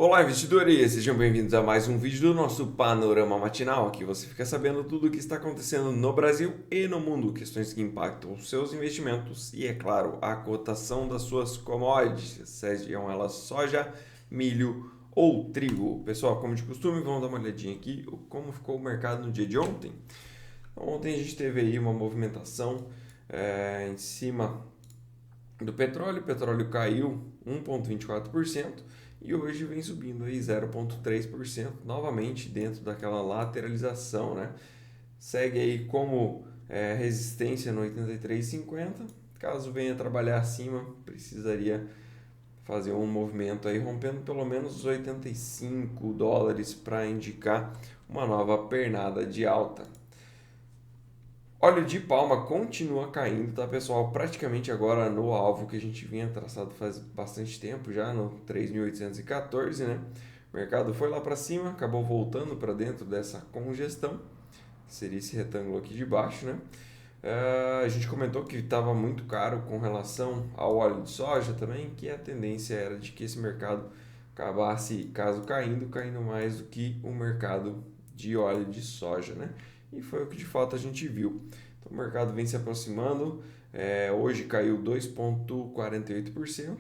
Olá, investidores! Sejam bem-vindos a mais um vídeo do nosso Panorama Matinal. Aqui você fica sabendo tudo o que está acontecendo no Brasil e no mundo, questões que impactam os seus investimentos e, é claro, a cotação das suas commodities, sejam elas soja, milho ou trigo. Pessoal, como de costume, vamos dar uma olhadinha aqui como ficou o mercado no dia de ontem. Ontem a gente teve aí uma movimentação em cima do petróleo. O petróleo caiu 1,24% e hoje vem subindo aí 0,3%, novamente dentro daquela lateralização, né? Segue aí como resistência no 83,50. Caso venha trabalhar acima, precisaria fazer um movimento aí rompendo pelo menos os 85 dólares para indicar uma nova pernada de alta. Óleo de palma continua caindo, tá, pessoal? Praticamente agora no alvo que a gente vinha traçado faz bastante tempo já, no 3.814, né? O mercado foi lá para cima, acabou voltando para dentro dessa congestão, que seria esse retângulo aqui de baixo, né? A gente comentou que estava muito caro com relação ao óleo de soja também, que a tendência era de que esse mercado acabasse, caso caindo mais do que o mercado de óleo de soja, né? E foi o que de fato a gente viu. Então, o mercado vem se aproximando, hoje caiu 2,48%,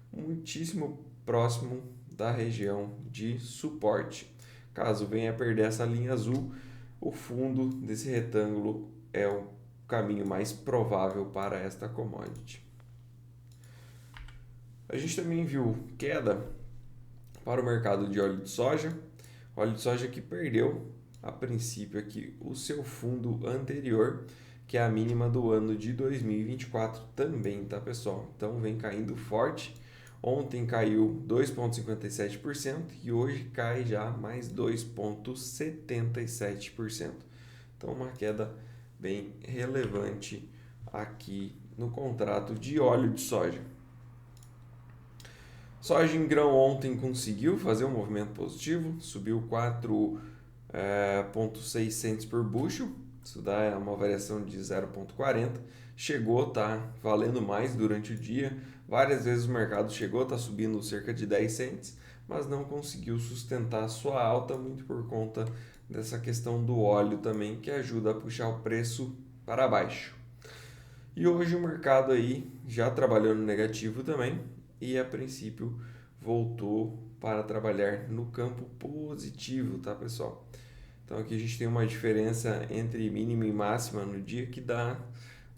muitíssimo próximo da região de suporte. Caso venha a perder essa linha azul, o fundo desse retângulo é o caminho mais provável para esta commodity. A gente também viu queda para o mercado de óleo de soja que perdeu a princípio aqui o seu fundo anterior, que é a mínima do ano de 2024 também, tá, pessoal? Então vem caindo forte. Ontem caiu 2,57% e hoje cai já mais 2,77%. Então uma queda bem relevante aqui no contrato de óleo de soja. Soja em grão ontem conseguiu fazer um movimento positivo, subiu 4,6 cents por bushel, isso dá uma variação de 0,40. Chegou a estar valendo mais durante o dia, várias vezes o mercado chegou a estar subindo cerca de 10 cents, mas não conseguiu sustentar sua alta muito por conta dessa questão do óleo também, que ajuda a puxar o preço para baixo. E hoje o mercado aí já trabalhou no negativo também e a princípio voltou para trabalhar no campo positivo, tá, pessoal? Então aqui a gente tem uma diferença entre mínima e máxima no dia que dá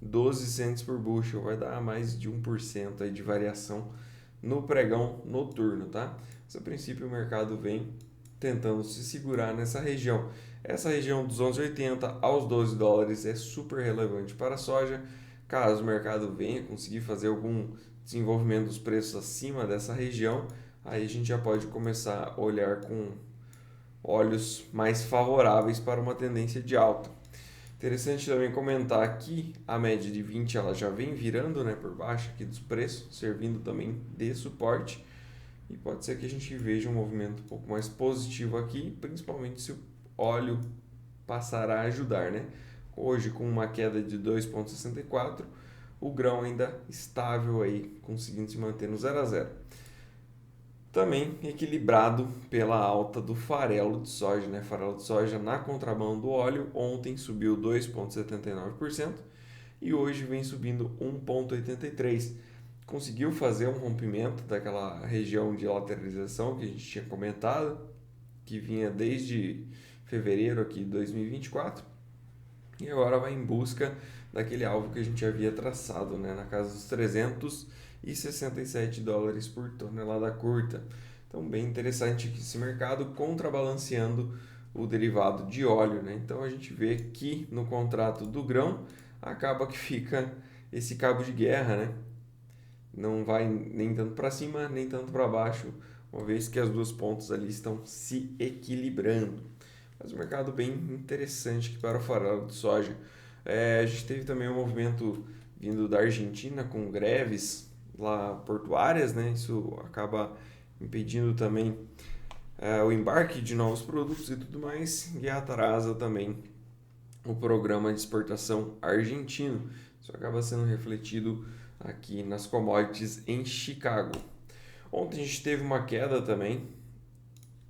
12 cents por bushel, vai dar mais de 1% aí de variação no pregão noturno, tá? Mas a princípio o mercado vem tentando se segurar nessa região. Essa região dos 11,80 aos 12 dólares é super relevante para a soja. Caso o mercado venha conseguir fazer algum desenvolvimento dos preços acima dessa região, aí a gente já pode começar a olhar com olhos mais favoráveis para uma tendência de alta. Interessante também comentar que a média de 20 ela já vem virando, né, por baixo aqui dos preços, servindo também de suporte. E pode ser que a gente veja um movimento um pouco mais positivo aqui, principalmente se o óleo passar a ajudar, né? Hoje com uma queda de 2,64, o grão ainda estável aí, conseguindo se manter no 0 a 0. Também equilibrado pela alta do farelo de soja, né? Farelo de soja na contramão do óleo, ontem subiu 2,79% e hoje vem subindo 1,83%. Conseguiu fazer um rompimento daquela região de lateralização que a gente tinha comentado, que vinha desde fevereiro aqui de 2024, e agora vai em busca daquele alvo que a gente havia traçado, né, na casa dos 367 dólares por tonelada curta. Então, bem interessante que esse mercado contrabalanceando o derivado de óleo, né? Então, a gente vê que no contrato do grão acaba que fica esse cabo de guerra, né? Não vai nem tanto para cima, nem tanto para baixo, uma vez que as duas pontas ali estão se equilibrando. Mas um mercado bem interessante aqui para o farelo de soja. A gente teve também um movimento vindo da Argentina com greves lá portuárias, né? Isso acaba impedindo também o embarque de novos produtos e tudo mais, e atrasa também o programa de exportação argentino. Isso acaba sendo refletido aqui nas commodities em Chicago. Ontem a gente teve uma queda também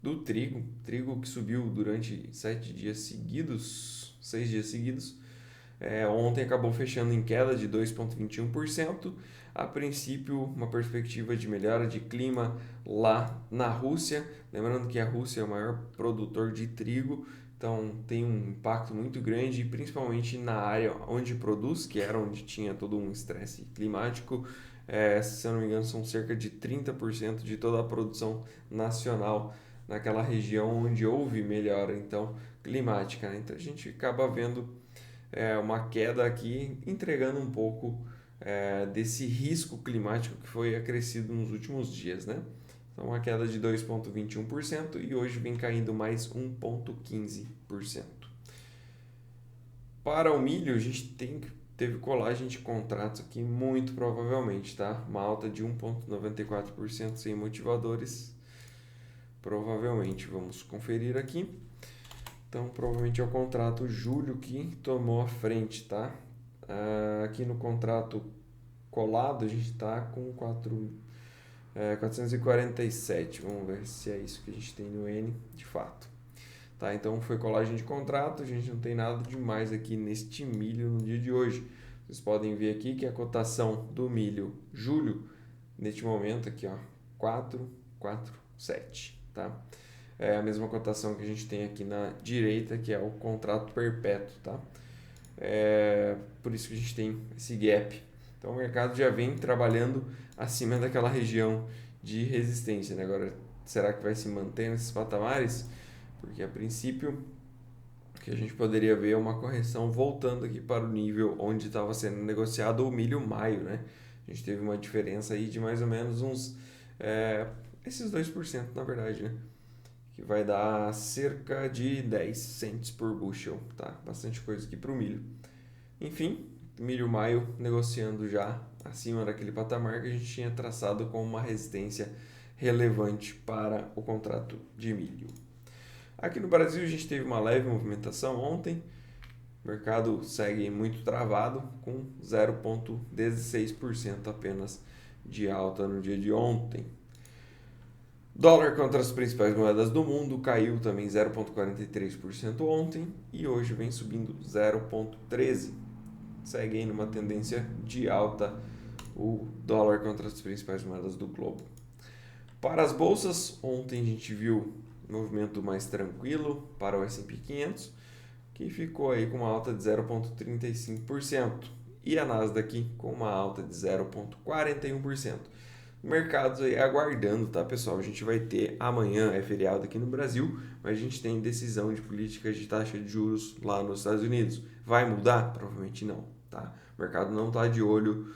do trigo. Trigo que subiu durante 7 dias seguidos, 6 dias seguidos. Ontem acabou fechando em queda de 2,21%. A princípio, uma perspectiva de melhora de clima lá na Rússia. Lembrando que a Rússia é o maior produtor de trigo, então tem um impacto muito grande, principalmente na área onde produz, que era onde tinha todo um estresse climático. Se eu não me engano, são cerca de 30% de toda a produção nacional naquela região onde houve melhora então climática, né? Então a gente acaba vendo uma queda aqui, entregando um pouco desse risco climático que foi acrescido nos últimos dias, né? Então, uma queda de 2,21% e hoje vem caindo mais 1,15%. Para o milho, a gente teve colagem de contratos aqui, muito provavelmente, tá? Uma alta de 1,94% sem motivadores. Provavelmente, vamos conferir aqui. Então, provavelmente é o contrato julho que tomou a frente, tá? Aqui no contrato colado, a gente está com 447. Vamos ver se é isso que a gente tem no N de fato. Tá, então foi colagem de contrato, a gente não tem nada demais aqui neste milho no dia de hoje. Vocês podem ver aqui que a cotação do milho julho, neste momento aqui, ó, 447, tá? É a mesma cotação que a gente tem aqui na direita, que é o contrato perpétuo, tá? Por isso que a gente tem esse gap. Então o mercado já vem trabalhando acima daquela região de resistência, né? Agora, será que vai se manter nesses patamares? Porque a princípio o que a gente poderia ver é uma correção voltando aqui para o nível onde estava sendo negociado o milho maio, né? A gente teve uma diferença aí de mais ou menos uns esses 2% na verdade, né? Que vai dar cerca de 10 cents por bushel, tá? Bastante coisa aqui para o milho. Enfim, milho maio negociando já acima daquele patamar que a gente tinha traçado como uma resistência relevante para o contrato de milho. Aqui no Brasil a gente teve uma leve movimentação ontem, o mercado segue muito travado com 0,16% apenas de alta no dia de ontem. Dólar contra as principais moedas do mundo caiu também 0,43% ontem e hoje vem subindo 0,13%. Segue aí numa tendência de alta o dólar contra as principais moedas do globo. Para as bolsas, ontem a gente viu um movimento mais tranquilo para o S&P 500, que ficou aí com uma alta de 0,35%, e a Nasdaq com uma alta de 0,41%. Mercados aí aguardando, tá, pessoal? A gente vai ter amanhã, é feriado aqui no Brasil, mas a gente tem decisão de políticas de taxa de juros lá nos Estados Unidos. Vai mudar? Provavelmente não, tá? O mercado não está de olho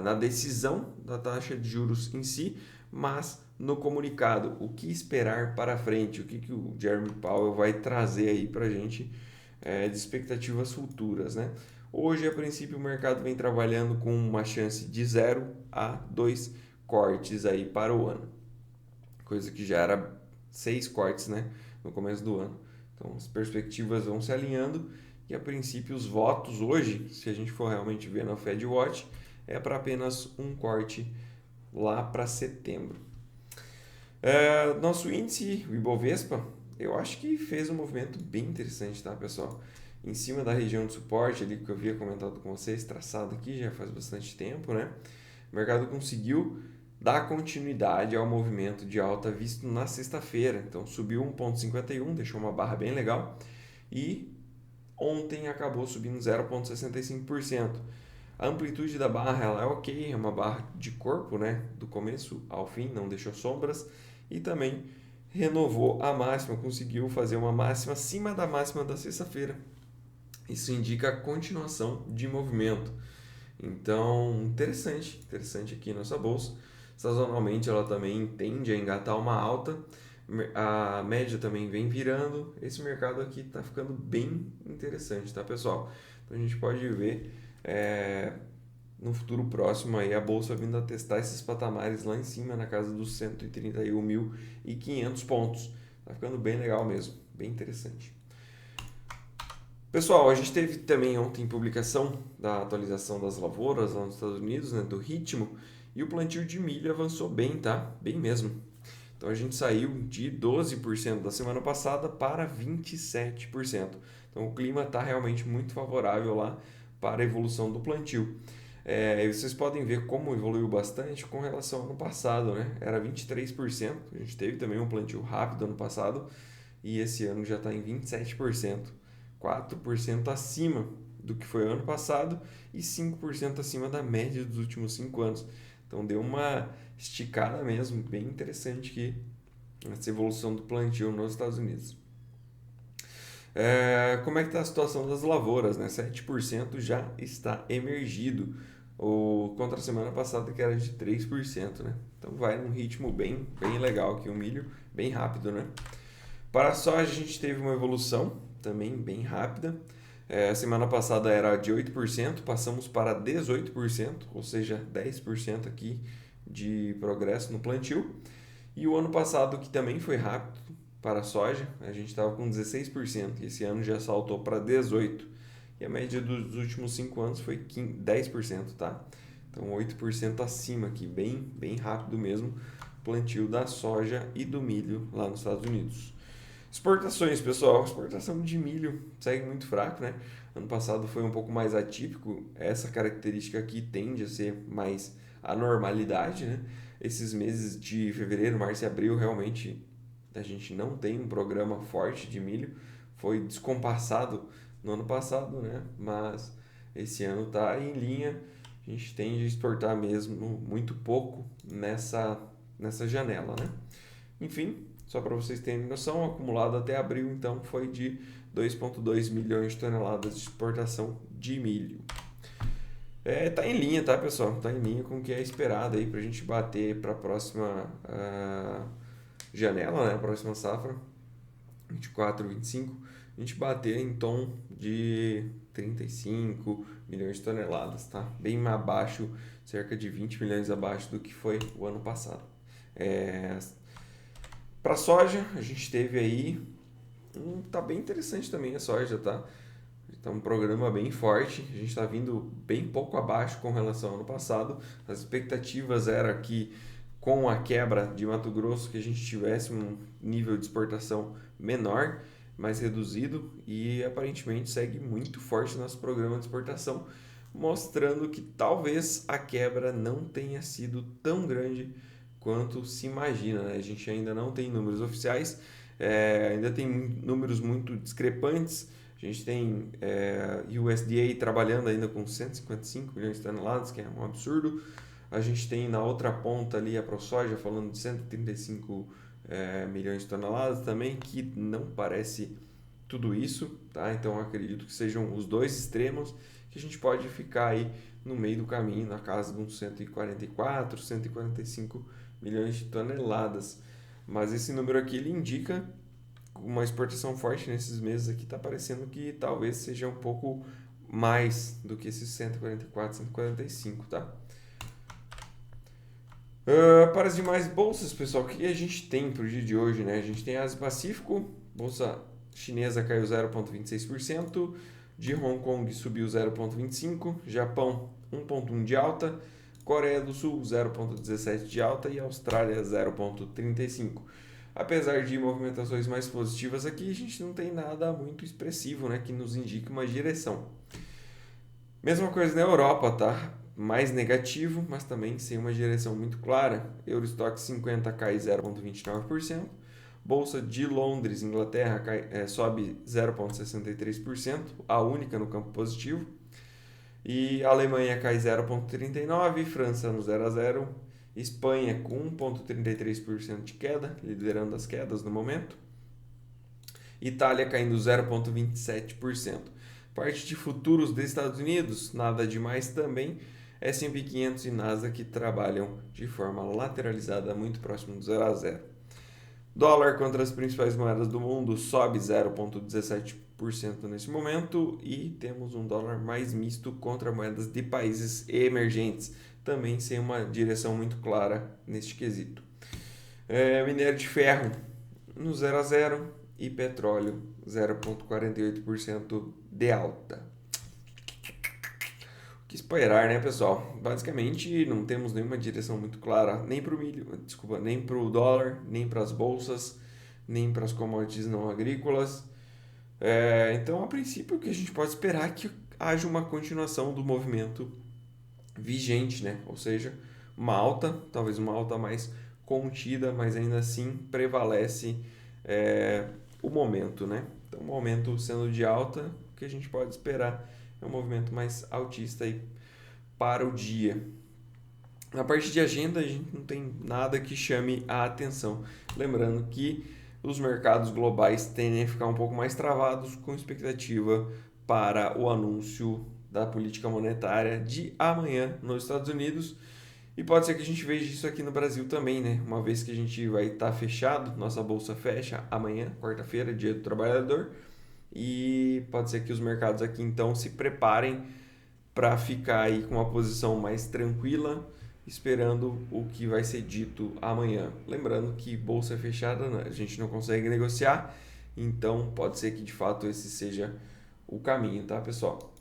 na decisão da taxa de juros em si, mas no comunicado, o que esperar para frente, o que o Jeremy Powell vai trazer aí para a gente de expectativas futuras, né? Hoje, a princípio, o mercado vem trabalhando com uma chance de 0 a 2 cortes aí para o ano, coisa que já era 6 cortes, né, no começo do ano. Então as perspectivas vão se alinhando e a princípio os votos hoje, se a gente for realmente ver na Fed Watch, é para apenas um corte lá para setembro. Nosso índice, o Ibovespa, eu acho que fez um movimento bem interessante, tá, pessoal? Em cima da região de suporte ali que eu havia comentado com vocês, traçado aqui já faz bastante tempo, né? O mercado conseguiu dar continuidade ao movimento de alta visto na sexta-feira. Então subiu 1,51, deixou uma barra bem legal. E ontem acabou subindo 0,65%. A amplitude da barra ela é ok, é uma barra de corpo, né? Do começo ao fim, não deixou sombras. E também renovou a máxima, conseguiu fazer uma máxima acima da máxima da sexta-feira. Isso indica a continuação de movimento. Então, interessante aqui nossa bolsa. Sazonalmente ela também tende a engatar uma alta, a média também vem virando. Esse mercado aqui está ficando bem interessante, tá, pessoal? Então a gente pode ver no futuro próximo aí a bolsa vindo a testar esses patamares lá em cima, na casa dos 131.500 pontos. Tá ficando bem legal mesmo, bem interessante. Pessoal, a gente teve também ontem publicação da atualização das lavouras lá nos Estados Unidos, né, do ritmo, e o plantio de milho avançou bem, tá? Bem mesmo. Então a gente saiu de 12% da semana passada para 27%. Então o clima está realmente muito favorável lá para a evolução do plantio. E vocês podem ver como evoluiu bastante com relação ao ano passado, né? Era 23%, a gente teve também um plantio rápido ano passado, e esse ano já está em 27%, 4% acima do que foi ano passado e 5% acima da média dos últimos 5 anos. Então deu uma esticada mesmo, bem interessante aqui, essa evolução do plantio nos Estados Unidos. Como é que está a situação das lavouras? Né? 7% já está emergido, contra a semana passada que era de 3%. Né? Então vai num ritmo bem legal aqui, o milho bem rápido. Né? Para a soja a gente teve uma evolução também bem rápida. A semana passada era de 8%, passamos para 18%, ou seja, 10% aqui de progresso no plantio. E o ano passado, que também foi rápido para a soja, a gente estava com 16%, e esse ano já saltou para 18%. E a média dos últimos 5 anos foi 10%, tá? Então 8% acima aqui, bem rápido mesmo, plantio da soja e do milho lá nos Estados Unidos. Exportações, pessoal. Exportação de milho segue muito fraco, né? Ano passado foi um pouco mais atípico. Essa característica aqui tende a ser mais a normalidade, né? Esses meses de fevereiro, março e abril, realmente a gente não tem um programa forte de milho. Foi descompassado no ano passado, né? Mas esse ano está em linha. A gente tende a exportar mesmo muito pouco nessa janela, né? Enfim, só para vocês terem noção, acumulado até abril, então, foi de 2,2 milhões de toneladas de exportação de milho. Tá em linha, tá, pessoal? Tá em linha com o que é esperado aí para a gente bater para a próxima janela, né? A próxima safra, 24, 25, a gente bater em tom de 35 milhões de toneladas, tá? Bem abaixo, cerca de 20 milhões abaixo do que foi o ano passado. Para soja, a gente teve aí, tá bem interessante também a soja, tá? Então, um programa bem forte, a gente está vindo bem pouco abaixo com relação ao ano passado. As expectativas eram que com a quebra de Mato Grosso que a gente tivesse um nível de exportação menor, mais reduzido, e aparentemente segue muito forte nosso programa de exportação, mostrando que talvez a quebra não tenha sido tão grande quanto se imagina. Né? A gente ainda não tem números oficiais, ainda tem números muito discrepantes. A gente tem USDA trabalhando ainda com 155 milhões de toneladas, que é um absurdo. A gente tem na outra ponta ali a ProSoja falando de 135 milhões de toneladas também, que não parece tudo isso, tá? Então acredito que sejam os dois extremos, que a gente pode ficar aí no meio do caminho, na casa de uns 144, 145 milhões de toneladas. Mas esse número aqui ele indica uma exportação forte nesses meses aqui, está parecendo que talvez seja um pouco mais do que esses 144, 145, tá? Para as demais bolsas, pessoal, o que a gente tem para o dia de hoje, né? A gente tem a Ásia Pacífico, bolsa chinesa caiu 0,26%, de Hong Kong subiu 0,25%, Japão 1,1% de alta, Coreia do Sul 0,17% de alta e Austrália 0,35%. Apesar de movimentações mais positivas aqui, a gente não tem nada muito expressivo, né, que nos indique uma direção. Mesma coisa na Europa, tá? Mais negativo, mas também sem uma direção muito clara. Eurostock 50 cai 0,29%. Bolsa de Londres, Inglaterra, sobe 0,63%, a única no campo positivo. E a Alemanha cai 0,39%, França no 0 a 0%, Espanha com 1,33% de queda, liderando as quedas no momento. Itália caindo 0,27%. Parte de futuros dos Estados Unidos, nada demais também. S&P 500 e Nasdaq que trabalham de forma lateralizada, muito próximo do 0 a 0. Dólar contra as principais moedas do mundo sobe 0,17% nesse momento e temos um dólar mais misto contra moedas de países emergentes, também sem uma direção muito clara neste quesito. Minério de ferro no 0 a 0 e petróleo 0,48% de alta. O que esperar, né, pessoal? Basicamente, não temos nenhuma direção muito clara nem para o milho, desculpa, nem para o dólar, nem para as bolsas, nem para as commodities não agrícolas. Então, a princípio, o que a gente pode esperar é que haja uma continuação do movimento vigente, né? Ou seja, uma alta, talvez uma alta mais contida, mas ainda assim prevalece é, o momento, né? Então, o momento sendo de alta, o que a gente pode esperar é um movimento mais altista aí para o dia. Na parte de agenda, a gente não tem nada que chame a atenção. Lembrando que os mercados globais tendem a ficar um pouco mais travados com expectativa para o anúncio da política monetária de amanhã nos Estados Unidos. E pode ser que a gente veja isso aqui no Brasil também, né? Uma vez que a gente vai estar fechado, nossa bolsa fecha amanhã, quarta-feira, dia do trabalhador. E pode ser que os mercados aqui então se preparem para ficar aí com uma posição mais tranquila, esperando o que vai ser dito amanhã. Lembrando que bolsa fechada a gente não consegue negociar, então pode ser que de fato esse seja o caminho, tá, pessoal?